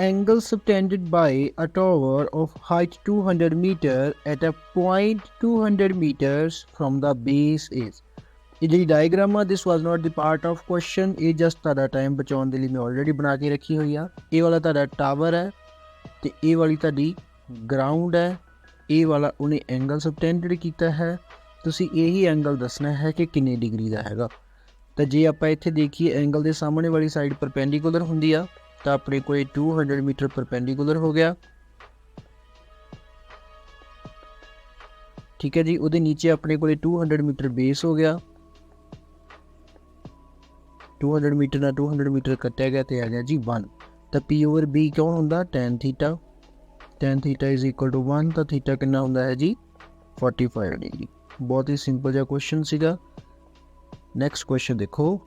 angle subtended by a tower of height 200 meter at a point 200 meters from the base is। ਇਹ ਜਿਹੜੀ diagram ਆ ਦਿਸ ਵਾਜ਼ ਨਾਟ ਦੀ part of question, ਇਹ just ਤੁਹਾਡਾ time ਬਚਾਉਣ ਦੇ ਲਈ ਮੈਂ ਆਲਰੇਡੀ ਬਣਾ ਕੇ ਰੱਖੀ ਹੋਈ ਆ। ਇਹ ਵਾਲਾ ਤੁਹਾਡਾ ਟਾਵਰ ਹੈ ਤੇ ਇਹ ਵਾਲੀ ਤੁਹਾਡੀ ਗਰਾਊਂਡ ਹੈ। ਇਹ ਵਾਲਾ ਉਹਨੇ ਐਂਗਲ ਸਬਟੈਂਡਡ ਕੀਤਾ ਹੈ, ਤੁਸੀਂ ਇਹੀ ਐਂਗਲ ਦੱਸਣਾ ਹੈ ਕਿ ਕਿੰਨੇ ਡਿਗਰੀ ਦਾ ਹੈਗਾ। ਤਾਂ ਜੇ ਆਪਾਂ ਇੱਥੇ ਦੇਖੀਏ ਐਂਗਲ ਦੇ ਸਾਹਮਣੇ ਵਾਲੀ ਸਾਈਡ ਪਰਪੈਂਡੀਕੂਲਰ ਹੁੰਦੀ ਆ ਤਾਂ ਆਪਣੇ ਕੋਲ 200 ਮੀਟਰ ਪਰਪੈਂਡੀਕੂਲਰ ਹੋ ਗਿਆ, ਠੀਕ ਹੈ ਜੀ। ਉਹਦੇ ਨੀਚੇ ਆਪਣੇ ਕੋਲ 200 ਮੀਟਰ ਬੇਸ ਹੋ ਗਿਆ, 200 ਮੀਟਰ ਨਾਲ 200 ਮੀਟਰ ਕੱਟਿਆ ਗਿਆ ਤੇ ਆ ਗਿਆ ਜੀ 1। ਤਾਂ P/B ਕਿਉਂ ਹੁੰਦਾ tan theta, tan theta is equal to 1, ਤਾਂ ਥੀਟਾ ਕਿੰਨਾ ਹੁੰਦਾ ਹੈ ਜੀ 45 ਡਿਗਰੀ। ਬਹੁਤ ਹੀ ਸਿੰਪਲ ਜਿਹਾ ਕੁਐਸਚਨ ਸੀਗਾ। ਨੈਕਸਟ ਕੁਐਸਚਨ ਦੇਖੋ,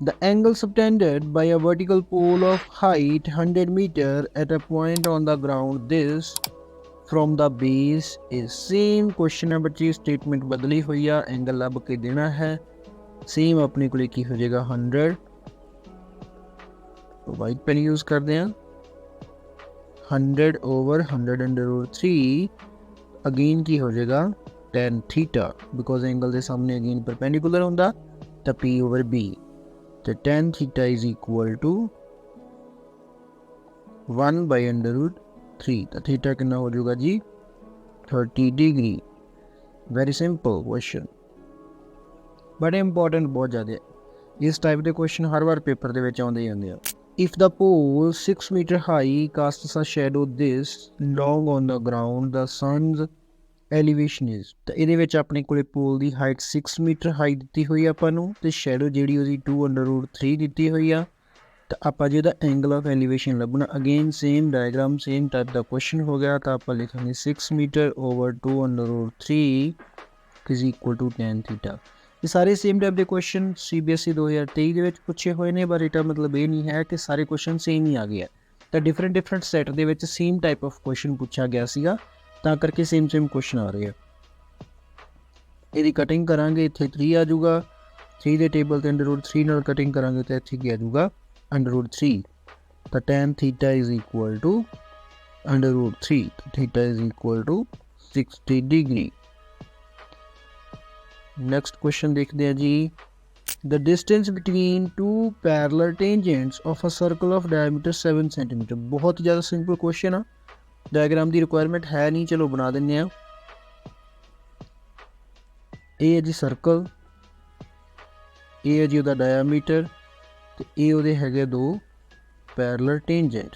the angle subtended by a vertical pole of height 100 meter at a point on the ground this from the base is। same question है बच्ची, statement बदली हुई है, angle ਲੱਭ ਕੇ ਦੇਣਾ ਹੈ। same ਆਪਣੇ ਕੋਲੇ ਕੀ ਹੋ ਜਾਏਗਾ 100, white pen use ਕਰਦੇ ਹਾਂ 100 over 100 under root 3 again ਕੀ ਹੋ ਜਾਏਗਾ tan theta because angle ਦੇ ਸਾਹਮਣੇ again perpendicular ਹੁੰਦਾ ਤਾਂ P/B ਤੇ tan theta is equal to 1 by under root 3 ਤਾਂ theta ਕਿੰਨਾ ਹੋ ਜਾਊਗਾ ਜੀ 30 degree। very simple question, but important ਬਹੁਤ ਜ਼ਿਆਦਾ ਹੈ। ਇਸ ਟਾਈਪ ਦੇ ਕੁਐਸਚਨ ਹਰ ਵਾਰ ਪੇਪਰ ਦੇ ਵਿੱਚ ਆਉਂਦੇ ਹੀ ਆਉਂਦੇ ਆ। if the pole 6 meter high casts a shadow this long on the ground the sun's elevation is। ਤਾਂ ਇਹਦੇ ਵਿੱਚ ਆਪਣੇ ਕੋਲੇ ਪੋਲ ਦੀ ਹਾਈਟ 6 ਮੀਟਰ ਹਾਈ ਦਿੱਤੀ ਹੋਈ ਆ ਆਪਾਂ ਨੂੰ ਤੇ ਸ਼ੈਡੋ ਜਿਹੜੀ ਉਹਦੀ 2 under root 3 ਦਿੱਤੀ ਹੋਈ ਆ। ਤਾਂ ਆਪਾਂ ਜਿਹਦਾ ਐਂਗਲ ਆਫ ਐਲੀਵੇਸ਼ਨ ਲੱਭਣਾ, again same diagram same type ਦਾ ਕੁਐਸਚਨ ਹੋ ਗਿਆ ਤਾਂ ਆਪਾਂ ਲਿਖਾਂਗੇ 6 metre over 2 under root 3 is equal to tan theta. ਇਹ ਸਾਰੇ ਸੇਮ ਟਾਈਪ ਦੇ ਕੁਐਸਚਨ CBSE 2023 ਦੇ ਵਿੱਚ ਪੁੱਛੇ ਹੋਏ ਨੇ, ਪਰ ਇਹਦਾ ਮਤਲਬ ਇਹ ਨਹੀਂ ਹੈ ਕਿ ਸਾਰੇ ਕੁਐਸਚਨ ਸੇਮ ਹੀ ਆ ਗਏ ਆ। ਤਾਂ ਡਿਫਰੈਂਟ ਸੈਟ ਦੇ ਵਿੱਚ ਸੇਮ ਟਾਈਪ ਆਫ ਕੁਐਸਚਨ ਪੁੱਛਿਆ ਗਿਆ ਸੀਗਾ ਤਾਂ ਕਰਕੇ ਸੇਮ ਕੁਐਸਚਨ ਆ ਰਹੇ ਆ। ਇਹਦੀ ਕਟਿੰਗ ਕਰਾਂਗੇ ਇੱਥੇ 3 ਆ ਜਾਊਗਾ, 3 ਦੇ ਟੇਬਲ ਤੇ ਅੰਡਰ ਰੂਟ 3 ਨਾਲ ਕਟਿੰਗ ਕਰਾਂਗੇ ਤਾਂ ਇੱਥੇ ਕੀ ਆ ਜਾਊਗਾ ਅੰਡਰ ਰੂਟ 3। ਤਾਂ tan theta is equal to under root 3, theta is equal to 60 degree. Next question ਦੇਖਦੇ ਆ ਜੀ, the distance between two parallel tangents of a circle of diameter 7 cm। ਬਹੁਤ ਜ਼ਿਆਦਾ ਸਿੰਪਲ ਕੁਐਸਚਨ ਆ, ਡਾਇਗਰਾਮ ਦੀ requirement ਹੈ ਨਹੀਂ, ਚਲੋ ਬਣਾ ਦਿੰਦੇ ਆ। ਇਹ ਹੈ ਜੀ ਸਰਕਲ, ਇਹ ਹੈ ਜੀ ਉਹਦਾ ਡਾਇਆਮੀਟਰ ਤੇ ਇਹ ਉਹਦੇ ਹੈਗੇ ਦੋ ਪੈਰਲਲ ਟੈਂਜੈਂਟ।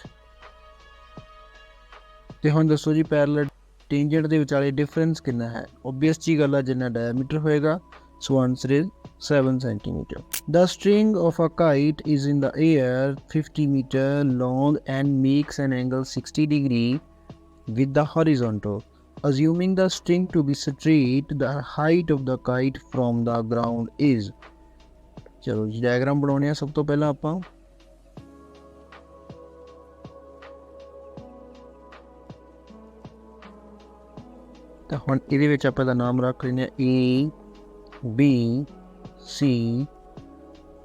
ਤੇ ਹੁਣ ਦੱਸੋ ਜੀ ਪੈਰਲਲ ਟੈਂਜੈਂਟ ਦੇ ਵਿਚਾਲੇ ਡਿਫਰੈਂਸ ਕਿੰਨਾ ਹੈ। ਓਬਵੀਅਸ ਜੀ ਗੱਲ ਆ, ਜਿੰਨਾ ਡਾਇਆਮੀਟਰ ਹੋਏਗਾ ਸੋ answer is 7 cm। The string of a kite is in the air 50 meter long and makes an angle 60 degree with the horizontal। Assuming the string to be straight, the height of the kite from the ground is। ਚਲੋ ਜੀ diagram ਬਣਾਉਣੇ ਆ ਸਭ ਤੋਂ ਪਹਿਲਾਂ ਆਪਾਂ। ਤਾਂ ਹੁਣ ਇਹਦੇ ਵਿੱਚ ਆਪਾਂ ਦਾ ਨਾਮ ਰੱਖ ਲੈਂਦੇ ਆ A B C।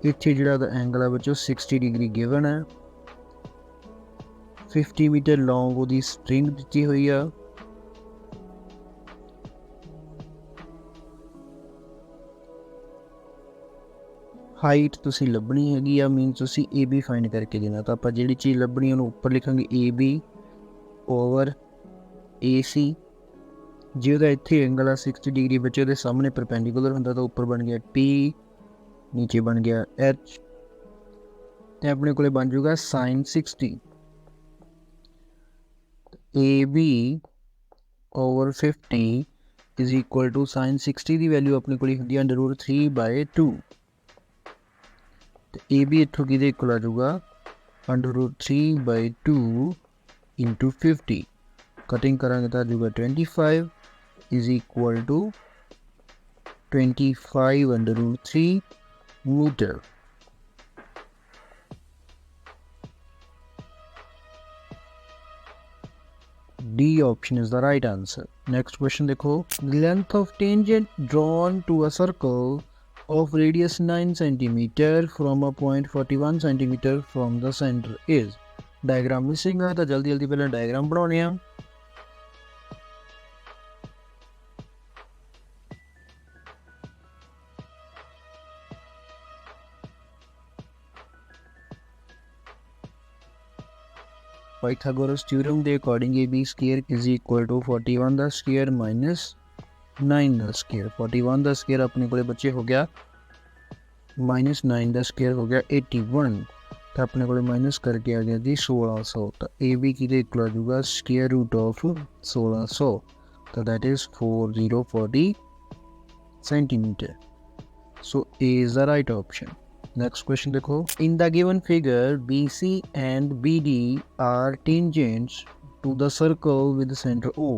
ਇੱਥੇ ਜਿਹੜਾ ਦਾ ਐਂਗਲ ਆ ਬੱਚੋ 60 ਡਿਗਰੀ ਗਿਵਨ ਹੈ, 50 ਮੀਟਰ ਲੌਂਗ ਉਹਦੀ ਸਟਰਿੰਗ ਦਿੱਤੀ ਹੋਈ ਆ। ਹਾਈਟ ਤੁਸੀਂ ਲੱਭਣੀ ਹੈਗੀ ਆ, ਮੀਨ ਤੁਸੀਂ AB ਫਾਈਂਡ ਕਰਕੇ ਦੇਣਾ। ਤਾਂ ਆਪਾਂ ਜਿਹੜੀ ਚੀਜ਼ ਲੱਭਣੀ ਉਹਨੂੰ ਉੱਪਰ ਲਿਖਾਂਗੇ AB ਓਵਰ AC। ਜੇ ਉਹਦਾ ਇੱਥੇ ਐਂਗਲ ਆ 60 ਡਿਗਰੀ ਬੱਚੇ ਉਹਦੇ ਸਾਹਮਣੇ ਪਰਪੈਂਡੀਕੂਲਰ ਹੁੰਦਾ ਤਾਂ ਉੱਪਰ ਬਣ ਗਿਆ P, ਨੀਚੇ ਬਣ ਗਿਆ H ਤੇ ਆਪਣੇ ਕੋਲੇ ਬਣ ਜਾਊਗਾ sin 60। AB over 50 is equal to sin 60 the value ਆਪਣੇ ਕੋਲ ਹੁੰਦੀ ਹੈ ਅੰਡਰ ਰੂਟ 3/2 ਤੇ AB ਇੱਥੋਂ ਕਿਹਦੇ ਇਕੁਅਲ ਆ ਜਾਊਗਾ ਅੰਡਰ ਰੂਟ 3/2 into 50। ਕਟਿੰਗ ਕਰਾਂਗੇ ਤਾਂ ਆ ਜਾਊਗਾ 25 is equal to 25 under root 3 meter। D option is the right answer। Next question देखो, the length of tangent drawn to a circle of radius 9 cm from a point 41 cm from the center is। Diagram missing है तो जल्दी जल्दी पहले diagram बनाने आ। Pythagoras theorem के according AB square is equal to 41 का स्क्वायर माइनस 9 का स्क्वायर। 41 का स्क्वायर अपने को बच्चे हो गया माइनस 9 का स्क्वायर हो गया 81, तो अपने को माइनस करके आ गया जी 1600। तो AB की इक्वल आ जाऊगा स्क्वायर रूट ऑफ 1600, तो that is 4040 centimetre. So A is the right option. Next question देखो, in the given figure BC and BD are tangents to the circle with centre O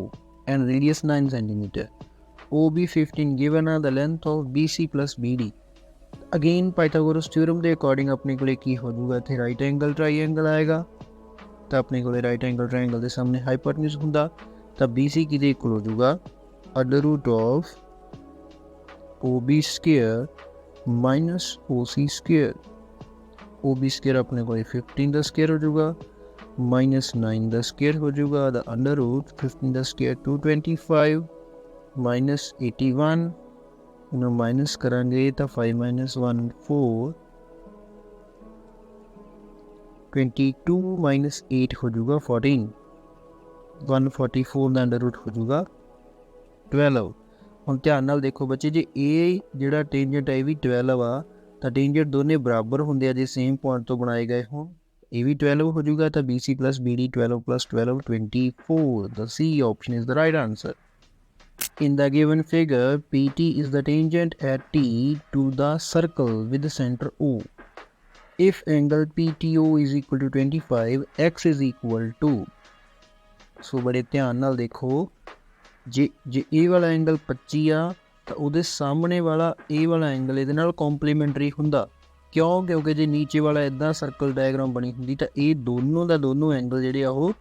and radius 9 centimetre. OB 15 given are the length of BC plus BD। Again Pythagoras theorem के according अपने को की हो जाऊगा इतने right angle triangle आएगा, तो अपने को राइट एंगल ट्राइएंगल के सामने हाइपोटेन्यूज होंदा, तो BC की इक्वल हो जाऊगा under root of OB square minus OC square. OB square अपने को 15 का स्क्वायर हो जाऊगा माइनस 9 का स्क्वायर हो जाऊगा, द अंडर रूट 15 का स्क्वायर 225 माइनस 81, इन्हों माइनस करांगे तो 5 माइनस 1 4, 22 माइनस 8 हो जाऊगा 14, 144 का अंडर रूट हो जाऊगा 12। हम ध्यान नाल देखो बच्चे, जे ए जिहड़ा टेंजेंट है भी 12 आ, तो टेंजेंट दोने बराबर होंगे आ, जे सेम पॉइंट तो बनाए गए हों। ए भी 12 हो जाऊगा, तो BC plus BD 12 plus 12 24। The C option is the right answer. In the given figure, PT is the tangent at T to the circle with the center O. If angle PTO is equal to 25, X is equal to, so बड़े ध्यान नाल देखो, जे ए वाला angle 25 आ, तो उहदे सामने वाला ए वाला एंगल इहदे नाल कॉम्पलीमेंटरी हुंदा। क्यों? क्योंकि जे नीचे वाला इदां सर्कल डायग्राम बनी हुंदी तो ये दोनों का दोनों एंगल जिहड़े आ ओह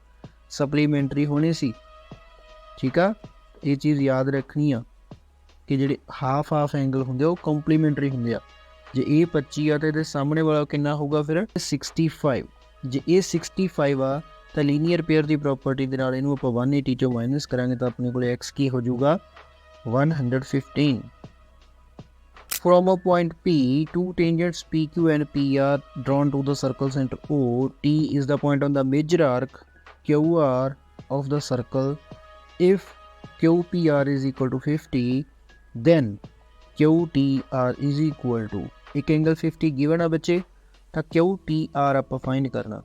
सप्लीमेंटरी होने सी। ठीक आ, ये चीज़ याद रखनी आ कि जिहड़े हाफ हाफ एंगल होंदे आ ओह कॉम्पलीमेंटरी होंदे आ। जे ए 25 आ तो इहदे सामने वाला कितना होगा फिर 65। जे ए 65 आ तो लीनियर पेयर की प्रॉपर्टी के नाल इहनूं आपां 180 चों माइनस करांगे तो अपने को एक्स की हो जाऊगा 115। From a point P, two tangents PQ and P are drawn to the circle center O. T is the point on the major arc QR of the circle. If QPR is equal to 50, then QTR is equal to, एक angle 50 given आ बच्चे, तो QTR आप find करना।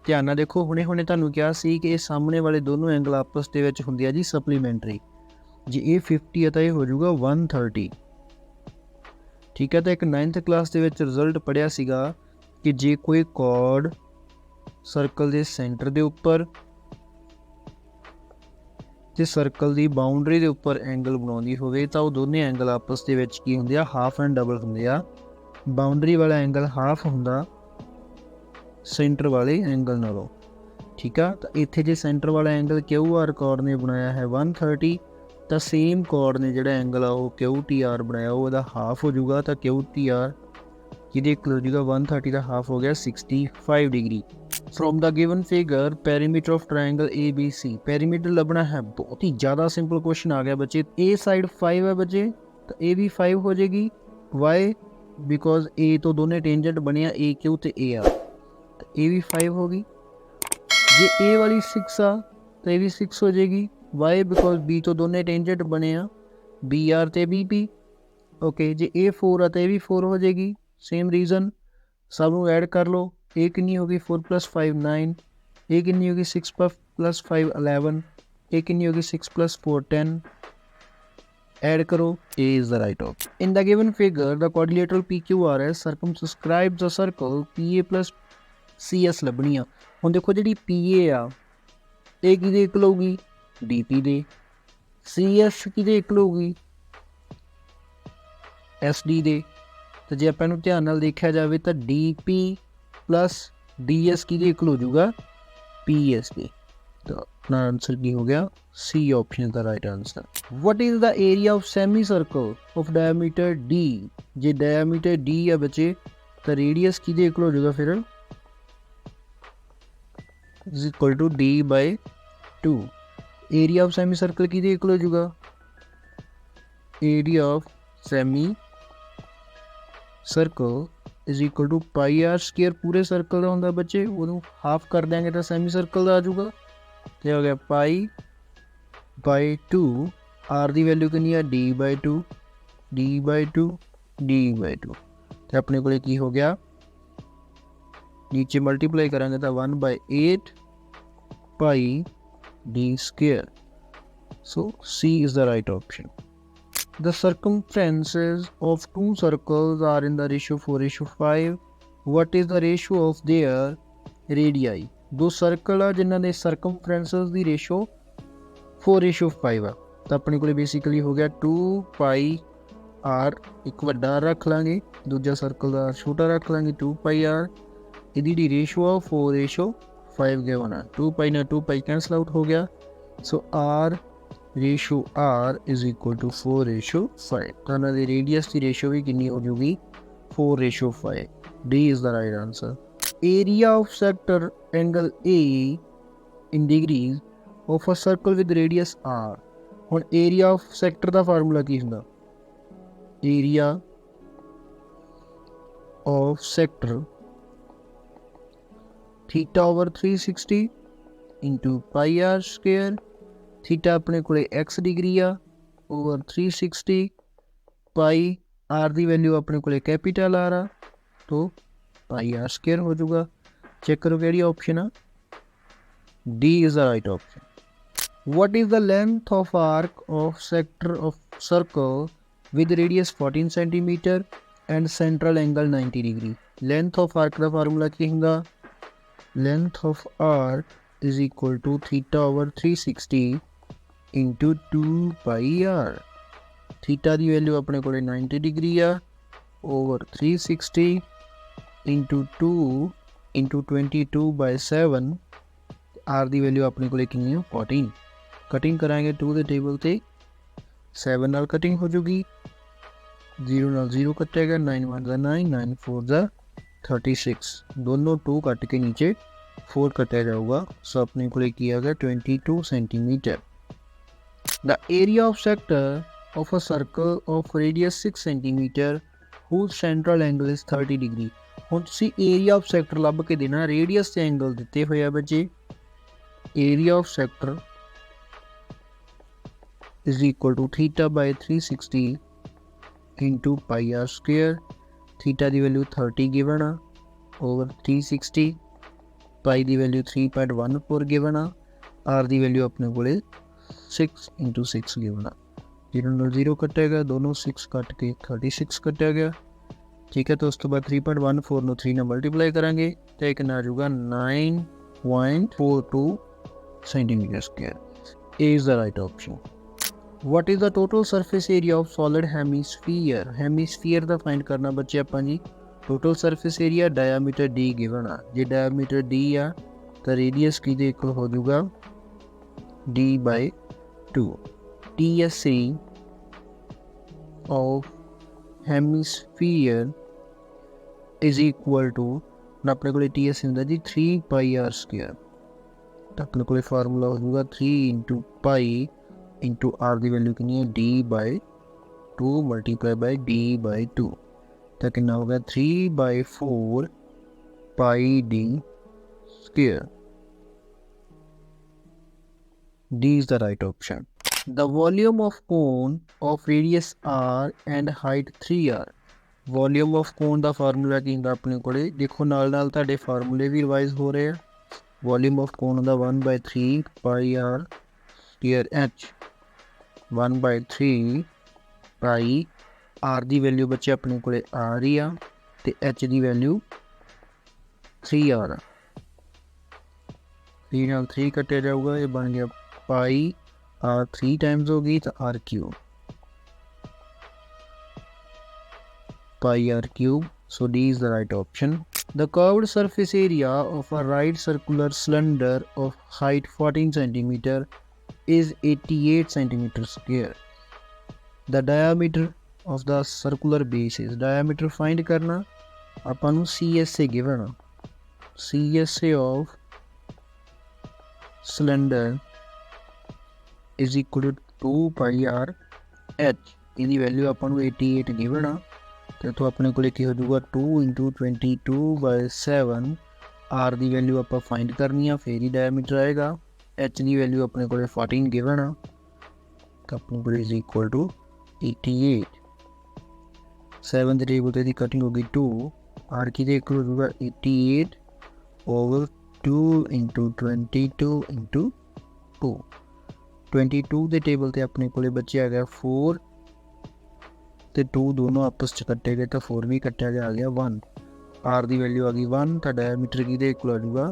ध्यान नाल देखो, हुणे हुणे तुहानूं कहा सी कि सामने वाले दोनों एंगल आपस दे विच हुंदे आ जी सप्लीमेंटरी। जे ये 50 है तो ये हो जाऊगा 130। ठीक है, तो एक 9th क्लास के रिजल्ट पढ़िया सीगा कि जे कोई कॉर्ड सर्कल के सेंटर के उपर ते सर्कल की बाउंड्री के उपर एंगल बनाउंदी होवे तो वो दोनों एंगल आपस के की हुंदे आ हाफ एंड डबल हुंदे आ। बाउंड्री वाला एंगल हाफ हुंदा सेंटर वाले एंगल नालों। ठीक है, तो इत्थे जे सेंटर वाला एंगल QR कॉर्ड ने बनाया है 130, तो सेम कॉर्ड ने जिहड़ा एंगल आ वो QTR बनाया वो हाफ हो जाऊगा, तो QTR की इक्वल हो जाएगा 130 का हाफ हो गया 65 degree. From the given figure perimeter of triangle ABC, perimeter लभना है, बहुत ही ज़्यादा सिंपल क्वेश्चन आ गया बच्चे। ए साइड 5 है बच्चे, तो ए भी 5 हो जाएगी। वाई? बिकॉज ए तो दोनों टेंजेंट बने AQ तो AR, तो ए भी 5 होगी। जे ए वाली 6 आ तो ये भी 6 हो जाएगी। वाई? बिकॉज बी तो दोनों टेंजेंट बने BR तो BP। ओके, जे ए 4 आ तो ये भी 4 हो जाएगी। सेम रीज़न, सब नूं ऐड कर लो। ए कितनी होगी 4 + 5 9, ए कितनी होगी 6 + 5 11, ए कितनी होगी 6 + 4 10। ऐड करो, A is the right option. In the given figure the quadrilateral PQRS circumscribes the circle PA + CS लभनी आ। हुण देखो जी PA आ ये किहदे इक्वल होगी DP दे, CS किहदे इक्वल होगी SD दे। तो जे आपां नूं ध्यान नाल देखिया जाए तो DP + DS किहदे इक्वल हो जाऊगा PS दे। तो अपना आंसर की हो गया C option is the right answer. What is the area of semi circle of diameter D? J diameter D है बच्चे तो रेडियस किहदे इक्वल हो जाएगा फिर is equal to D by 2। Area of semi circle की इक्वल हो जाएगा area of semi circle is equal to pi r square पूरे सर्कल का होंगे बच्चे, वो हाफ कर देंगे तो सैमी सर्कल का आ जाऊगा। तो हो गया पाई बाई 2, आर की वैल्यू कितनी है D by 2, D by 2, D by 2। तो अपने को की हो गया नीचे मल्टीप्लाई करेंगे तो 1/8 pi D square. So C is the right option. The circumferences of two circles are in the ratio 4:5. What is the ratio of their radii? दो सर्कल आ जिन्हों ने circumferences की रेशो 4:5 आ। तो अपने को बेसिकली हो गया 2 पाई आर, एक वड्डा रख लांगे, दूजा सर्कल का छोटा रख लांगे 2 पाई आर। यदि रेशो आ 4:5 गिवन है, 2 पाई ना 2 पाई कैंसल आउट हो गया। So R ratio R is equal to 4:5। तो उन्होंने रेडियस की रेशो भी कितनी हो जाएगी 4:5। D is the right answer. Area of sector angle A in degrees of a circle with radius r. हुण एरिया ऑफ सैक्टर का फार्मूला की होंदा, area of sector theta over 360 into pi r square. Theta अपने को x degree आ over 360 pi r की value अपने को कैपिटल आ रहा, तो पाई आर स्क्वेयर हो जाएगा। चेक करो कि ऑप्शन आ D is the right option. What is the length of arc of sector of circle with radius 14 centimetre and central angle 90 degree. Length of arc का फार्मूला की होगा, length of arc is equal to theta over 360 into 2 pi r. Theta की value अपने को 90 degree आ over 360 into 2 into 22/7। Are की value अपने को कितनी है 14। कटिंग कराएंगे 2 के टेबल से 7 नाल कटिंग हो जाएगी, 0 नाल 0 कटेगा, 9 1 9, 9 4 36, दोनों 2 कट के नीचे 4 कटा जाऊगा। सो अपने को किया गया 22 centimetre. The area of sector of a circle of radius 6 cm whose central angle is 30 degree। ਹੁਣ ਤੁਸੀਂ ਏਰੀਆ ਆਫ ਸੈਕਟਰ ਲੱਭ ਕੇ ਦੇਣਾ, ਰੇਡੀਅਸ ਤੇ ਐਂਗਲ ਦਿੱਤੇ ਹੋਏ ਆ ਬੱਚੇ। Area of sector is equal to theta by 360 into pi r square। theta the value 30 given ਆ ਓਵਰ 360, ਪਾਈ ਦੀ ਵੈਲਿਊ 3.14 ਗਿਵਨ ਆ, ਆਰ ਦੀ ਵੈਲਿਊ ਆਪਣੇ ਕੋਲੇ 6 इंटू 6 गिवन, 0 ਨਾਲ 0 कटेगा, दोनों 6 कट के 36 कटा गया। ठीक है, तो उस तो बाद 3.14 ਨੂੰ 3 ਨਾਲ ਮਲਟੀਪਲਾਈ ਕਰਾਂਗੇ तो एक आ जाऊगा 9.42 centimetre square. A is the right option. What is the total surface area of solid hemisphere. Hemisphere का फाइंड करना बच्चे ਆਪਾਂ जी। Total surface area diameter D given आ, जे डायमीटर डी आ तो रेडियस की इक्वल हो जाऊगा d by 2। TSE of hemisphere is equal to अपने को TSE होंगे जी 3 पाई आर स्क्वायर। तो अपने को फार्मूला हो जाएगा 3 इंटू पाई इंटू आर की वैल्यू कितनी है d by 2 multiply by d by 2। तो कितना होगा 3/4 पाई d square. D is the right option. The volume of cone of radius r and height 3r। Volume of cone ਦਾ formula ਕੀ ਹੁੰਦਾ ਆਪਣੇ ਕੋਲੇ, ਦੇਖੋ ਨਾਲ ਨਾਲ ਤੁਹਾਡੇ ਫਾਰਮੂਲੇ ਵੀ ਰਿਵਾਈਜ਼ ਹੋ ਰਹੇ ਆ। Volume of cone ਦਾ 1/3 pi r square h, 1/3 pi r ਦੀ ਵੈਲਿਊ ਬੱਚੇ ਆਪਣੇ ਕੋਲੇ ਆ ਰਹੀ ਆ ਤੇ h ਦੀ ਵੈਲਿਊ 3r ਆ। 3 ਨਾਲ 3 ਕੱਟਿਆ ਜਾਊਗਾ, ਇਹ ਬਣ ਗਿਆ पाई आर 3 टाइम्स होगी तो r cube, pi are cube. So D is the right option. The curved surface area of a right circular cylinder of height 14 cm is 88 cm square। The diameter of the circular base is, diameter find करना अपन CSA given, CSA of cylinder is equal to 2 pi r h. इसकी value अपन 88 given आ, तो इतों अपने को की हो जाऊगा 2 × 22/7। आर की वैल्यू आप फाइंड करनी है, फिर ही डायमीटर आएगा। एच की वैल्यू अपने को 14 गिवन आ, तो अपने को इज इक्वल टू 88। 7 टेबल तो कटिंग होगी 2, आर की इक्वल हो जाएगा 88/2 × 22 × 2। 22 के टेबल से अपने को बचे आ गया 4 तो 2 दोनों आपस च कट्टे गए तो 4 भी कट्टा गया, आ गया 1। आर की वैल्यू आ गई 1, तो डायमीटर की इक्वल आ जाऊगा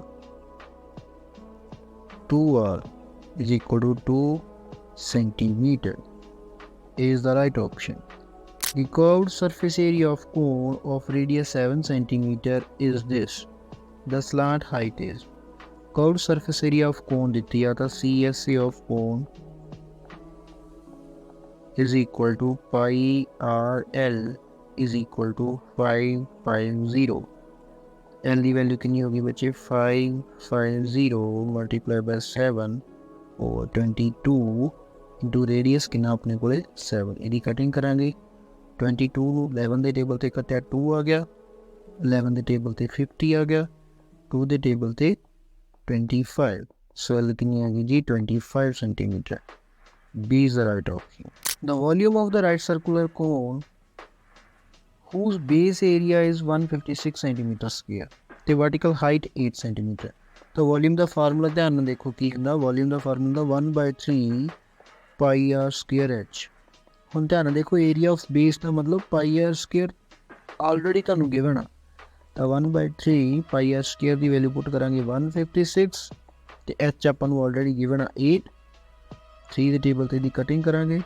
2r is equal to 2 centimetre. Is the right option. The curved surface area of cone of radius 7 cm is this. The slant height is. Curved surface area of cone दिती है तो Csa of cone is equal to pi r l is equal to 550। l की value कितनी होगी बच्चे 550 multiply by 7 और 22 into radius कितना अपने को 7। इसकी कटिंग करांगे 22 11 के टेबल से कट्टिया 2 आ गया, 11 के टेबल से 50 आ गया, 2 के टेबल से 25। सो एल कितनी आ गई जी 25 centimetre. B is the right option. The volume of the right circular cone whose base area is 156 centimetre square ਤੇ वर्टिकल हाइट 8 सेंटीमीटर। तो वॉल्यूम का फार्मूला ध्यान ਨਾਲ देखो की ਹੁੰਦਾ। वॉल्यूम का formula 1/3 pi r square h. ਹੁਣ ध्यान देखो एरिया ऑफ बेस का मतलब पाई आर स्क्वायर ऑलरेडी ਤੁਹਾਨੂੰ गिवन आ, तो 1/3 पाई आर स्क्वायर की वैल्यू पुट करांगे 156 तो एच अपन ऑलरेडी गिवन आ 8। 3 के टेबल से कटिंग करांगे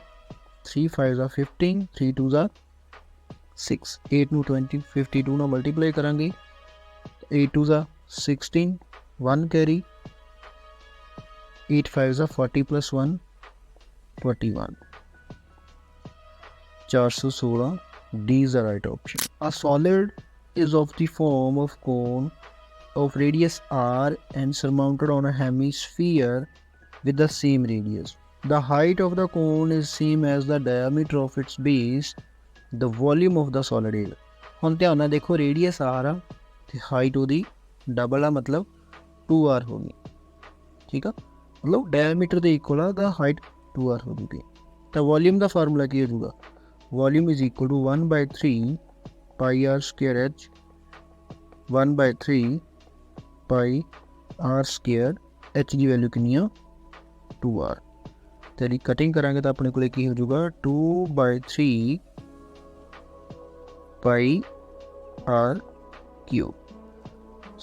3 5 15, 3 2 6, 8 ਨੂੰ 20 52 ਨਾਲ मल्टीप्लाई करांगे 8 2 16, 1 carry 8 5 40 + 1 21, 416। D is the right option. A solid is of the form of cone of radius r and surmounted on a hemisphere with the same radius. The height of the cone is same as the diameter of its base. The volume of the solid is। ਹੁਣ ਧਿਆਨ ਨਾਲ ਦੇਖੋ radius r ਆ ਤੇ height ਉਹਦੀ double ਆ, ਮਤਲਬ 2r ਹੋਗੀ। ਠੀਕ ਆ, ਮਤਲਬ diameter ਦੇ ਇਕੁਅਲ ਆ ਤਾਂ height 2r ਹੋ ਜੂਗੀ। ਤਾਂ ਵੋਲਿਊਮ ਦਾ ਫਾਰਮੂਲਾ ਕੀ ਹੋ ਜੂਗਾ? Volume is equal to 1/3 pi r square h 1/3 pi r square h की वैल्यू कितनी आ 2r। तो यदि कटिंग करांगे तो अपने को की हो जाएगा 2/3 pi are cube.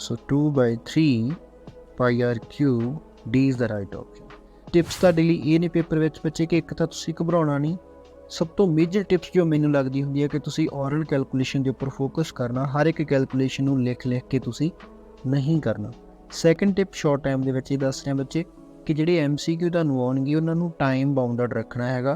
So 2/3 pi are cube. D is the right option. Tips ਤੁਹਾਡੇ ਲਈ ਇਹ ਨੇ पेपर ਵਿੱਚ ਬੱਚੇ कि एक तो ਤੁਸੀਂ घबराना नहीं। सब तो मेजर टिप्स जो मैनू लगती होंगी है कि तुसी ओरल कैलकुलेशन के उपर फोकस करना, हर एक कैलकुलेशन लिख लिख के तुसी नहीं करना। सैकेंड टिप शॉर्ट टाइम के दस रहे बच्चे कि जिहड़े MCQ तुहानू आउणगे उन्हां नू टाइम बाउंडेड रखना हैगा।